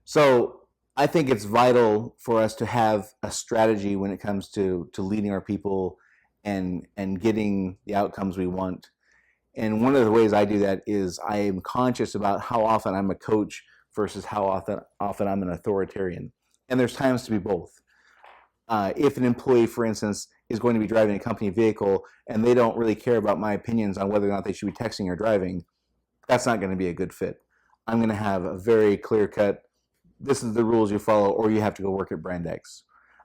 So I think it's vital for us to have a strategy when it comes to leading our people and getting the outcomes we want. And one of the ways I do that is I am conscious about how often I'm a coach versus how often I'm an authoritarian. And there's times to be both. If an employee, for instance, is going to be driving a company vehicle and they don't really care about my opinions on whether or not they should be texting or driving, that's not going to be a good fit. I'm going to have a very clear cut, this is the rules you follow, or you have to go work at brand X.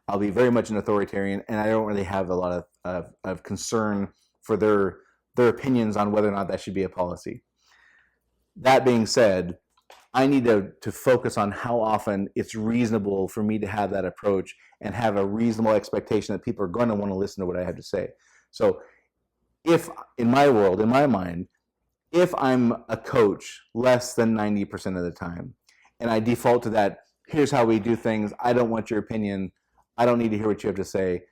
I'll be very much an authoritarian, and I don't really have a lot of concern for their opinions on whether or not that should be a policy. That being said, I need to focus on how often it's reasonable for me to have that approach and have a reasonable expectation that people are going to want to listen to what I have to say. So if in my world, in my mind, if I'm a coach less than 90% of the time, and I default to that, here's how we do things, I don't want your opinion, I don't need to hear what you have to say,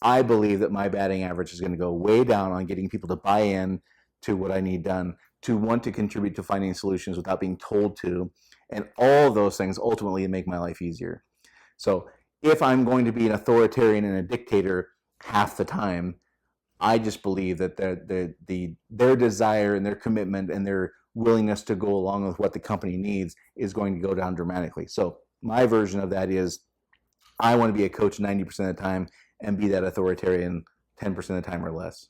I believe that my batting average is going to go way down on getting people to buy in to what I need done, to want to contribute to finding solutions without being told to, and all of those things ultimately make my life easier. So if I'm going to be an authoritarian and a dictator half the time, I just believe that their desire and their commitment and their willingness to go along with what the company needs is going to go down dramatically. So my version of that is I want to be a coach 90% of the time and be that authoritarian 10% of the time or less.